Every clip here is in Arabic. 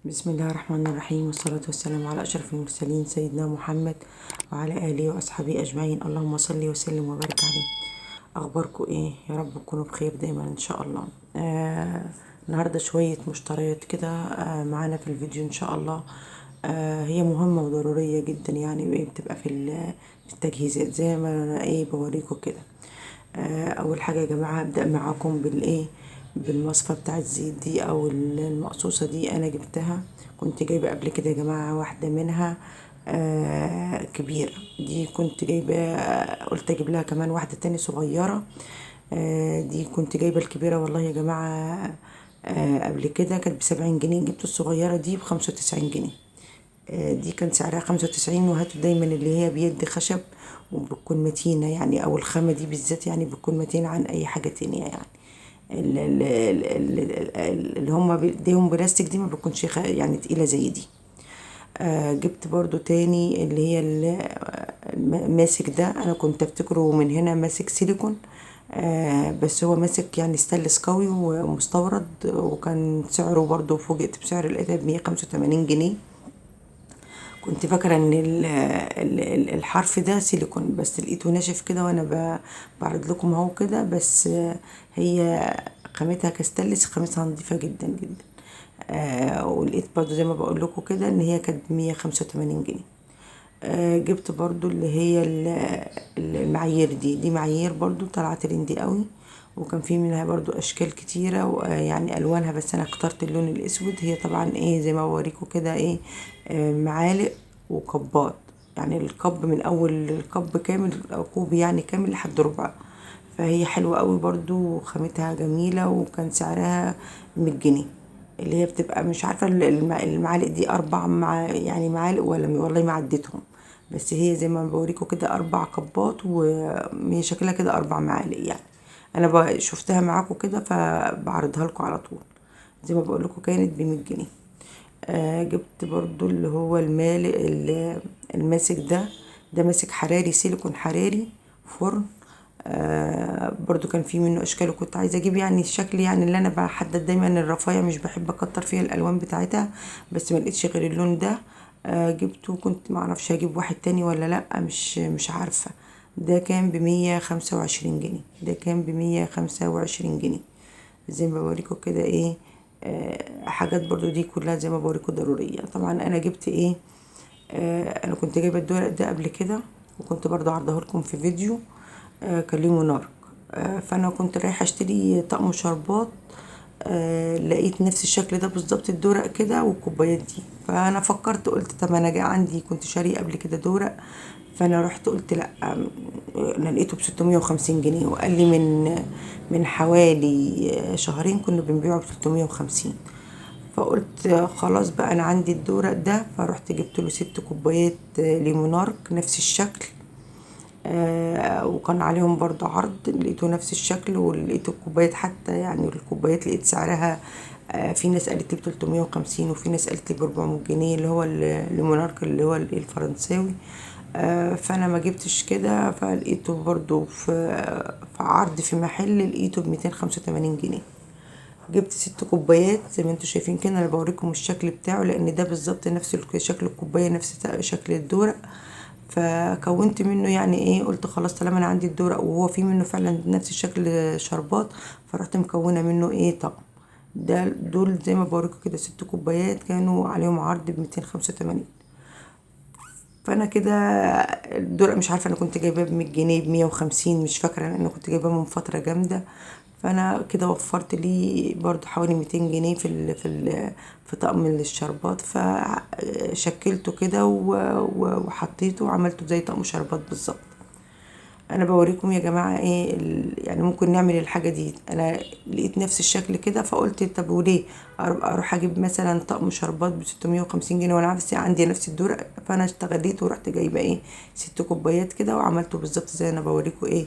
بسم الله الرحمن الرحيم، والصلاة والسلام على أشرف المرسلين سيدنا محمد وعلى آله وأصحابه أجمعين. اللهم صل وسلم وبارك عليه. أخباركم إيه؟ يا رب تكونوا بخير دايما إن شاء الله. النهاردة شوية مشتريات كده معانا في الفيديو إن شاء الله. هي مهمة وضرورية جدا، يعني بتبقى في التجهيزات زي ما أنا بوريكم كده. اول حاجه يا جماعه هبدا معاكم بالايه، بالمصفى بتاع الزيت دي او المقصوصه دي. انا جبتها، كنت جايبه قبل كده يا جماعه واحده منها كبيره. دي كنت جايبه، قلت اجيب لها كمان واحده تاني صغيره. دي كنت جايبه الكبيره والله يا جماعه. قبل كده كانت ب70 جنيه، جبت الصغيره دي ب95 جنيه. دي كان سعرها 95. وهاتوا دايما اللي هي بيد خشب وبتكون متينة، يعني او الخامة دي بالذات يعني بتكون متينة عن اي حاجة تانية. يعني اللي هم بايديهم بلاستيك دي ما بتكونش يعني تقيلة زي دي. جبت برضو تاني اللي هي الماسك ده. انا كنت افتكره من هنا ماسك سيليكون، بس هو ماسك يعني ستانلس قوي ومستورد، وكان سعره برضو فوجئت بسعر لقيتها ب185 جنيه. كنت فاكرة ان الحرف ده سيليكون، بس لقيته ناشف كده وانا بعرض لكم اهو كده. بس هي خامتها كستانلس، خامتها نظيفة جدا جدا. ولقيت برضو زي ما بقول لكم كده ان هي كانت ب185 جنيه. جبت برضو اللي هي المعايير دي معايير برضو طلعت ترندي قوي، وكان في منها برضو اشكال كتيرة يعني الوانها، بس انا اخترت اللون الاسود. هي طبعا زي ما بوريكم كده معالق وكبات. يعني الكب من اول الكب كامل او كوب يعني كامل لحد ربع. فهي حلوة قوي برضو وخامتها جميلة، وكان سعرها 100 جنيه. اللي هي بتبقى مش عارفة المعالق دي أربع يعني معالق، ولا والله ما عديتهم. بس هي زي ما بوريكم كده 4 كبات، وهي شكلها كده 4 معالق يعني. أنا شفتها معاكم كده فبعرضها لكم على طول. زي ما بقول لكم كانت ب100 جنيه. جبت برضو اللي هو المالق الماسك ده. ده ماسك حراري، سيليكون حراري فرن. برضو كان في منه اشكال، وكنت عايزه اجيب يعني الشكل يعني اللي انا بحدد دايما الرفايع، مش بحب اكتر فيها الالوان بتاعتها. بس ما لقيتش غير اللون ده. جبته، كنت معرفش هجيب واحد تاني ولا لا، مش عارفه. ده كان ب125 جنيه. ده كان ب125 جنيه. زي ما بوريكم كده حاجات برضو دي كلها زي ما بوريكم ضرورية. طبعا انا جبت انا كنت جايبة الدورق ده قبل كده، وكنت برضو عرضه لكم في فيديو. كان ليه مونارك. فانا كنت رايحة اشتري طقم شربات. لقيت نفس الشكل ده بالظبط، الدورق كده والكوبايات دي. فانا فكرت قلت طب انا جاي عندي كنت شاري قبل كده دورق. فانا رحت قلت لا، انا لقيته ب650 جنيه، وقال لي من حوالي شهرين كنا بنبيعه ب350. فقلت خلاص بقى انا عندي الدورق ده. فرحت جبت له 6 كوبايات ليمونارك نفس الشكل. وكان عليهم برضو عرض، لقيته نفس الشكل. ولقيت الكوبايات حتى، يعني الكوبايات لقيت سعرها في ناس قالت لي ب350، وفي ناس قالت لي ب400 جنيه، اللي هو المونارك اللي هو الفرنساوي. فانا ما جبتش كده، فلقيته برضو في عرض في محل، لقيته ب285 جنيه. جبت 6 كوبايات زي ما انتوا شايفين كده. انا بوريكم الشكل بتاعه لان ده بالظبط نفس شكل الكوبايه، نفس شكل الدورق. فكونت منه يعني قلت خلاص طالما انا عندي الدورق وهو في منه فعلا نفس الشكل شربات، فرحت مكونه منه طقم. دول زي ما بوريكم كده 6 كوبايات كانوا عليهم عرض ب285. فانا كده الدرق مش عارفه انا كنت جايباه ب100 جنيه ب150، مش فاكره لان انا كنت جايباه من فتره جامده. فانا كده وفرت لي برضو حوالي 200 جنيه في طقم الشربات. فشكلته كده وحطيته وعملته زي طقم شربات بالظبط. انا بوريكم يا جماعه يعني ممكن نعمل الحاجه دي. انا لقيت نفس الشكل كده، فقلت طب وليه اروح اجيب مثلا طقم شربات ب650 جنيه وانا عارفه عندي نفس الدور. فانا استغليت ورحت جايبه 6 كوبايات كده، وعملته بالظبط زي انا بوريكم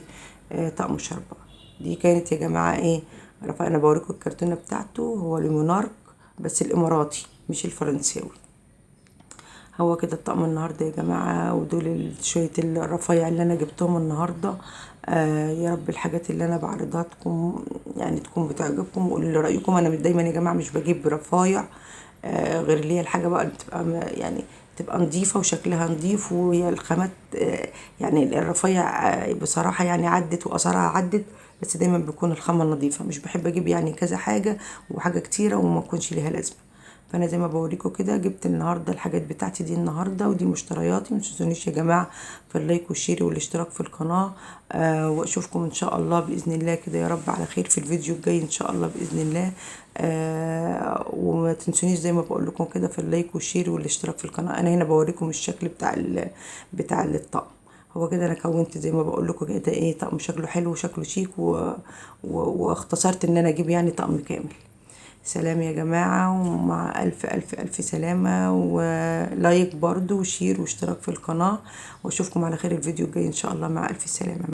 طقم شربات. دي كانت يا جماعه عارفه انا بوريكم الكرتونه بتاعته، هو ليمونارك بس الاماراتي مش الفرنساوي. هو كده الطقم النهارده يا جماعه، ودول شويه الرفايع اللي انا جبتهم النهارده. يا رب الحاجات اللي انا بعرضها لكم يعني تكون بتعجبكم، وقولوا لي رايكم. انا دايما يا جماعه مش بجيب رفايع غير اللي هي الحاجة بقى اللي بتبقى يعني تبقى نظيفة وشكلها نظيف، وهي الخامات يعني الرفيع بصراحة يعني عدت وأثرها عدت، بس دايما بيكون الخامة نظيفة. مش بحب اجيب يعني كذا حاجة وحاجة كتيرة وما تكونش ليها لازمة. فانا زي ما بوريكم كده جبت النهارده الحاجات بتاعتي دي النهارده، ودي مشترياتي. متنسونيش يا جماعه في اللايك والشير والاشتراك في القناه. واشوفكم ان شاء الله باذن الله كده يا رب على خير في الفيديو الجاي ان شاء الله باذن الله. وما تنسونيش زي ما بقول لكم كده في اللايك والشير والاشتراك في القناه. انا هنا بوريكم الشكل بتاع الطقم. هو كده انا كونت زي ما بقول لكم كده ايه طقم شكله حلو وشكله شيك واختصرت ان انا اجيب يعني طقم كامل. سلام يا جماعة، ومع ألف ألف ألف سلامة، ولايك برضو وشير واشتراك في القناة، واشوفكم على خير الفيديو الجاي إن شاء الله. مع ألف سلامة.